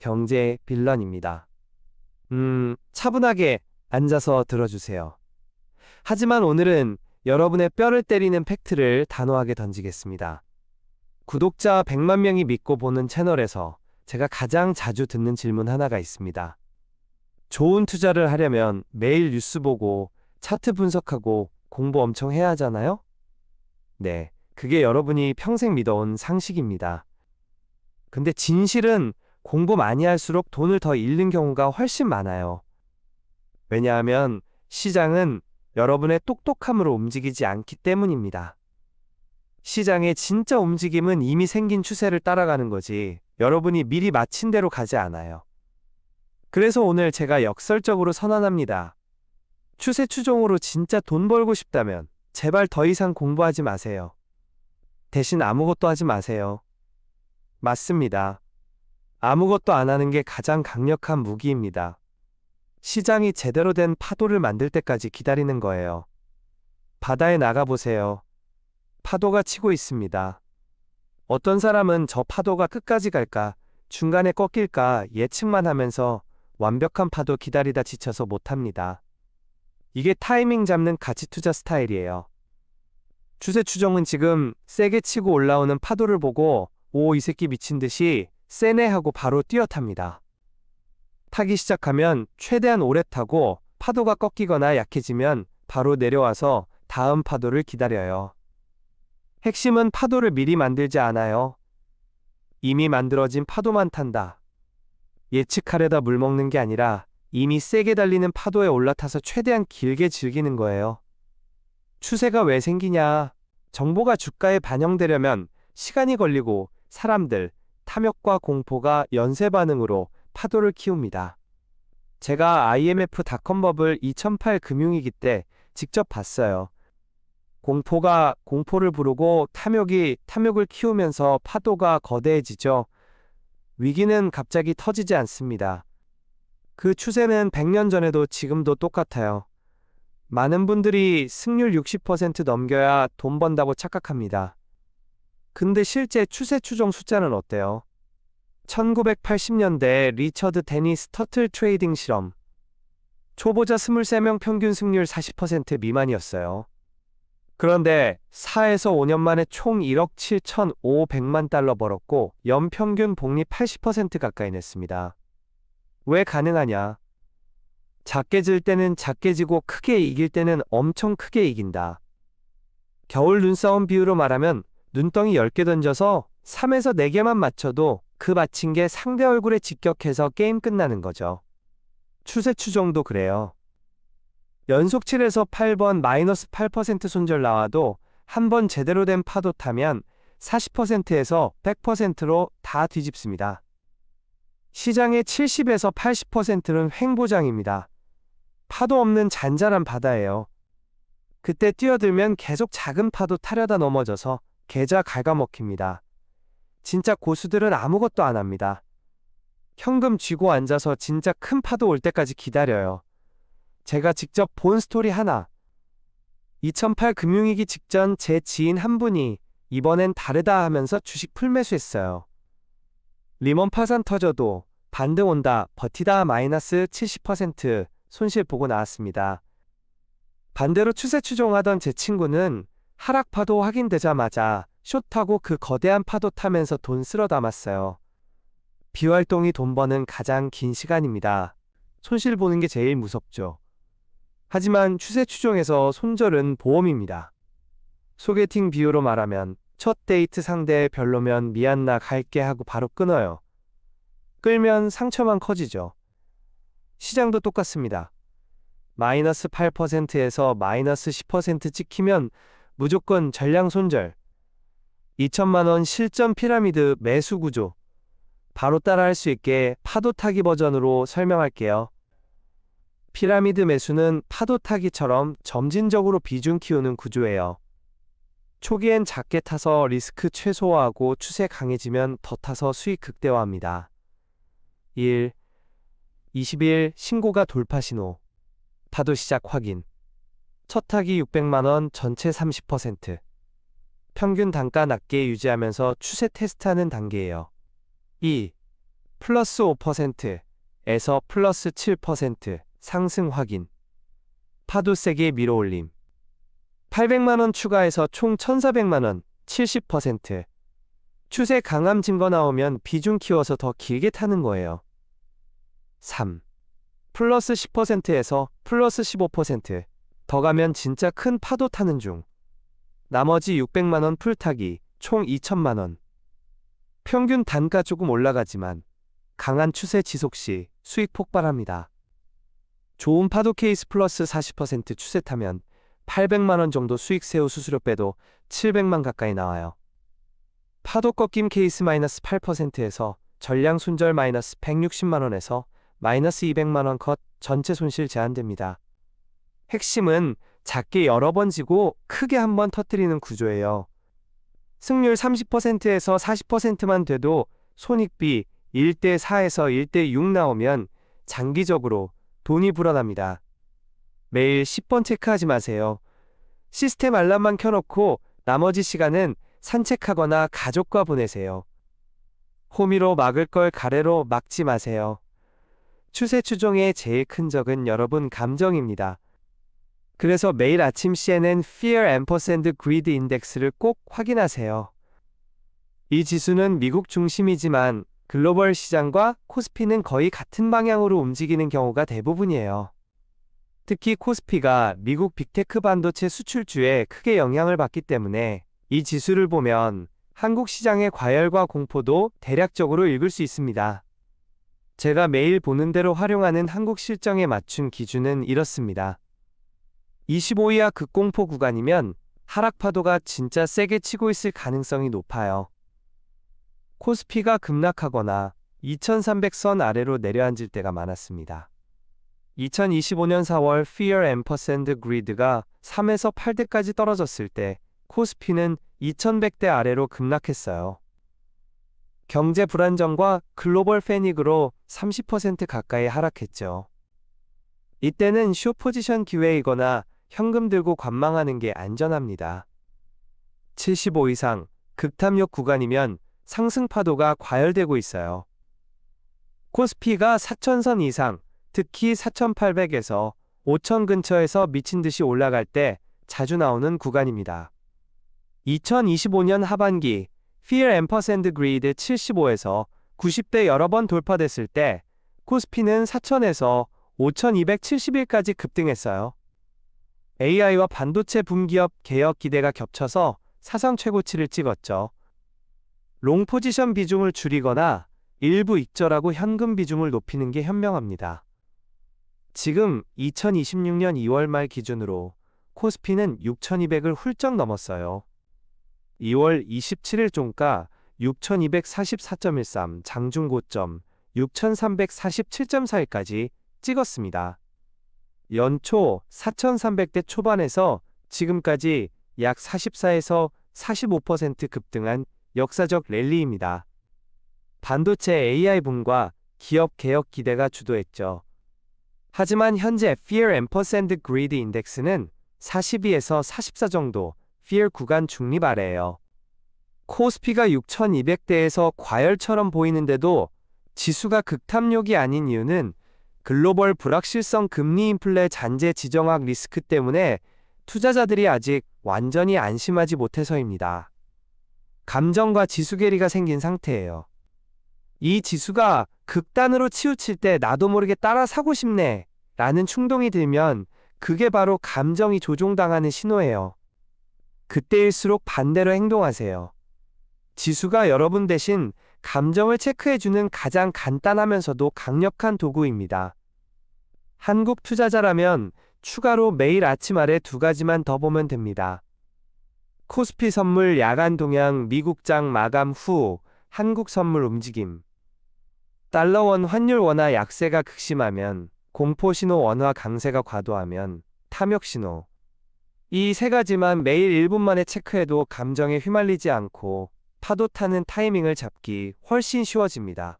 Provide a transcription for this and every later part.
경제 빌런입니다. 차분하게 앉아서 들어주세요. 하지만 오늘은 여러분의 뼈를 때리는 팩트를 단호하게 던지겠습니다. 구독자 100만 명이 믿고 보는 채널에서 제가 가장 자주 듣는 질문 하나가 있습니다. 좋은 투자를 하려면 매일 뉴스 보고 차트 분석하고 공부 엄청 해야 하잖아요? 네, 그게 여러분이 평생 믿어온 상식입니다. 근데 진실은 공부 많이 할수록 돈을 더 잃는 경우가 훨씬 많아요. 왜냐하면 시장은 여러분의 똑똑함으로 움직이지 않기 때문입니다. 시장의 진짜 움직임은 이미 생긴 추세를 따라가는 거지, 여러분이 미리 마친 대로 가지 않아요. 그래서 오늘 제가 역설적으로 선언합니다. 추세 추종으로 진짜 돈 벌고 싶다면 제발 더 이상 공부하지 마세요. 대신 아무것도 하지 마세요. 맞습니다. 아무것도 안 하는 게 가장 강력한 무기입니다. 시장이 제대로 된 파도를 만들 때까지 기다리는 거예요. 바다에 나가보세요. 파도가 치고 있습니다. 어떤 사람은 저 파도가 끝까지 갈까, 중간에 꺾일까 예측만 하면서 완벽한 파도 기다리다 지쳐서 못합니다. 이게 타이밍 잡는 가치 투자 스타일이에요. 추세 추종은 지금 세게 치고 올라오는 파도를 보고 오, 이 새끼 미친 듯이 세네 하고 바로 뛰어탑니다. 타기 시작하면 최대한 오래 타고 파도가 꺾이거나 약해지면 바로 내려와서 다음 파도를 기다려요. 핵심은 파도를 미리 만들지 않아요. 이미 만들어진 파도만 탄다. 예측하려다 물먹는 게 아니라 이미 세게 달리는 파도에 올라타서 최대한 길게 즐기는 거예요. 추세가 왜 생기냐? 정보가 주가에 반영되려면 시간이 걸리고 사람들, 탐욕과 공포가 연쇄 반응으로 파도를 키웁니다. 제가 IMF 닷컴 버블 2008 금융위기 때 직접 봤어요. 공포가 공포를 부르고 탐욕이 탐욕을 키우면서 파도가 거대해지죠. 위기는 갑자기 터지지 않습니다. 그 추세는 100년 전에도 지금도 똑같아요. 많은 분들이 승률 60% 넘겨야 돈 번다고 착각합니다. 근데 실제 추세 추종 숫자는 어때요? 1980년대 리처드 데니스 터틀 트레이딩 실험. 초보자 23명 평균 승률 40% 미만이었어요. 그런데 4에서 5년 만에 총 1억 7,500만 달러 벌었고 연평균 복리 80% 가까이 냈습니다. 왜 가능하냐? 작게 질 때는 작게 지고 크게 이길 때는 엄청 크게 이긴다. 겨울 눈싸움 비유로 말하면 눈덩이 10개 던져서 3에서 4개만 맞춰도 그 맞힌 게 상대 얼굴에 직격해서 게임 끝나는 거죠. 추세 추종도 그래요. 연속 7에서 8번 마이너스 8% 손절 나와도 한 번 제대로 된 파도 타면 40%에서 100%로 다 뒤집습니다. 시장의 70에서 80%는 횡보장입니다. 파도 없는 잔잔한 바다예요. 그때 뛰어들면 계속 작은 파도 타려다 넘어져서 계좌 갉아먹힙니다. 진짜 고수들은 아무것도 안 합니다. 현금 쥐고 앉아서 진짜 큰 파도 올 때까지 기다려요. 제가 직접 본 스토리 하나. 2008 금융위기 직전 제 지인 한 분이 이번엔 다르다 하면서 주식 풀매수했어요. 리먼 파산 터져도 반등 온다 버티다 마이너스 70% 손실 보고 나왔습니다. 반대로 추세 추종하던 제 친구는 하락 파도 확인되자마자 숏하고 그 거대한 파도 타면서 돈 쓸어 담았어요. 비활동이 돈 버는 가장 긴 시간입니다. 손실 보는 게 제일 무섭죠. 하지만 추세 추종에서 손절은 보험입니다. 소개팅 비유로 말하면 첫 데이트 상대 별로면 미안 나 갈게 하고 바로 끊어요. 끌면 상처만 커지죠. 시장도 똑같습니다. 마이너스 8%에서 마이너스 10% 찍히면 무조건 전량 손절. 2천만 원 실전 피라미드 매수 구조. 바로 따라할 수 있게 파도 타기 버전으로 설명할게요. 피라미드 매수는 파도 타기처럼 점진적으로 비중 키우는 구조예요. 초기엔 작게 타서 리스크 최소화하고 추세 강해지면 더 타서 수익 극대화합니다. 1. 20일 신고가 돌파 신호. 파도 시작 확인. 첫 타기 600만 원 전체 30%. 평균 단가 낮게 유지하면서 추세 테스트하는 단계예요. 2. 플러스 5%에서 플러스 7% 상승 확인. 파도 세게 밀어올림. 800만원 추가해서 총 1400만원, 70%. 추세 강함 증거 나오면 비중 키워서 더 길게 타는 거예요. 3. 플러스 10%에서 플러스 15%. 더 가면 진짜 큰 파도 타는 중. 나머지 600만원 풀타기, 총 2000만원. 평균 단가 조금 올라가지만 강한 추세 지속 시 수익 폭발합니다. 좋은 파도 케이스 플러스 40% 추세 타면 800만원 정도 수익 세후 수수료 빼도 700만 가까이 나와요. 파도 꺾임 케이스 마이너스 8%에서 전량 손절 마이너스 160만원에서 마이너스 200만원 컷 전체 손실 제한됩니다. 핵심은 작게 여러 번 지고 크게 한 번 터뜨리는 구조예요. 승률 30%에서 40%만 돼도 손익비 1대4에서 1대6 나오면 장기적으로 돈이 불어납니다. 매일 10번 체크하지 마세요. 시스템 알람만 켜놓고 나머지 시간은 산책하거나 가족과 보내세요. 호미로 막을 걸 가래로 막지 마세요. 추세 추종의 제일 큰 적은 여러분 감정입니다. 그래서 매일 아침 CNN Fear Ampersand Greed 인덱스를 꼭 확인하세요. 이 지수는 미국 중심이지만 글로벌 시장과 코스피는 거의 같은 방향으로 움직이는 경우가 대부분이에요. 특히 코스피가 미국 빅테크 반도체 수출주에 크게 영향을 받기 때문에 이 지수를 보면 한국 시장의 과열과 공포도 대략적으로 읽을 수 있습니다. 제가 매일 보는 대로 활용하는 한국 실정에 맞춘 기준은 이렇습니다. 25 이하 극공포 구간이면 하락 파도가 진짜 세게 치고 있을 가능성이 높아요. 코스피가 급락하거나 2300선 아래로 내려앉을 때가 많았습니다. 2025년 4월 Fear Ampersand Greed가 3에서 8대까지 떨어졌을 때 코스피는 2100대 아래로 급락했어요. 경제 불안정과 글로벌 패닉으로 30% 가까이 하락했죠. 이때는 숏 포지션 기회이거나 현금 들고 관망하는 게 안전합니다. 75 이상 극탐욕 구간이면 상승 파도가 과열되고 있어요. 코스피가 4000선 이상, 특히 4800에서 5000 근처에서 미친 듯이 올라갈 때 자주 나오는 구간입니다. 2025년 하반기 Fear Ampersand Greed 75에서 90대 여러 번 돌파됐을 때 코스피는 4000에서 5271까지 급등했어요. AI와 반도체 붐기업 개혁 기대가 겹쳐서 사상 최고치를 찍었죠. 롱 포지션 비중을 줄이거나 일부 익절하고 현금 비중을 높이는 게 현명합니다. 지금 2026년 2월 말 기준으로 코스피는 6200을 훌쩍 넘었어요. 2월 27일 종가 6244.13 장중 고점 6347.41까지 찍었습니다. 연초 4300대 초반에서 지금까지 약 44에서 45% 급등한 역사적 랠리입니다. 반도체 AI 붐과 기업 개혁 기대가 주도했죠. 하지만 현재 Fear Ampersand Greed 인덱스는 42에서 44 정도 Fear 구간 중립 아래예요. 코스피가 6200대에서 과열처럼 보이는데도 지수가 극탐욕이 아닌 이유는 글로벌 불확실성 금리 인플레 잔재 지정학 리스크 때문에 투자자들이 아직 완전히 안심하지 못해서입니다. 감정과 지수 괴리가 생긴 상태예요. 이 지수가 극단으로 치우칠 때 나도 모르게 따라 사고 싶네 라는 충동이 들면 그게 바로 감정이 조종당하는 신호예요. 그때일수록 반대로 행동하세요. 지수가 여러분 대신 감정을 체크해주는 가장 간단하면서도 강력한 도구입니다. 한국 투자자라면 추가로 매일 아침 아래 2가지만 더 보면 됩니다. 코스피 선물 야간 동향 미국장 마감 후 한국 선물 움직임. 달러원 환율 원화 약세가 극심하면 공포신호 원화 강세가 과도하면 탐욕신호. 이 3가지만 매일 1분 만에 체크해도 감정에 휘말리지 않고 파도 타는 타이밍을 잡기 훨씬 쉬워집니다.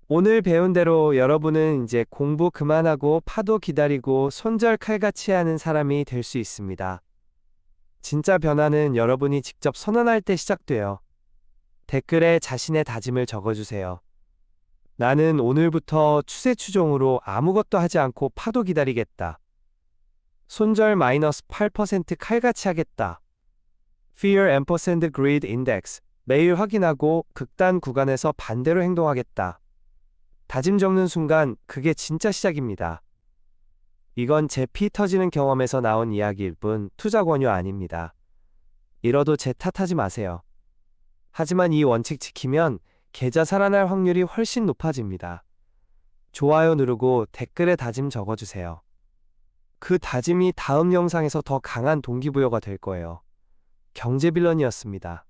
오늘 배운 대로 여러분은 이제 공부 그만하고 파도 기다리고 손절 칼같이 하는 사람이 될 수 있습니다. 진짜 변화는 여러분이 직접 선언할 때 시작돼요. 댓글에 자신의 다짐을 적어주세요. 나는 오늘부터 추세 추종으로 아무것도 하지 않고 파도 기다리겠다. 손절 마이너스 8% 칼같이 하겠다. Fear ampersand Greed Index 매일 확인하고 극단 구간에서 반대로 행동하겠다. 다짐 적는 순간 그게 진짜 시작입니다. 이건 제 피 터지는 경험에서 나온 이야기일 뿐 투자 권유 아닙니다. 잃어도 제 탓하지 마세요. 하지만 이 원칙 지키면 계좌 살아날 확률이 훨씬 높아집니다. 좋아요 누르고 댓글에 다짐 적어주세요. 그 다짐이 다음 영상에서 더 강한 동기부여가 될 거예요. 경제빌런이었습니다.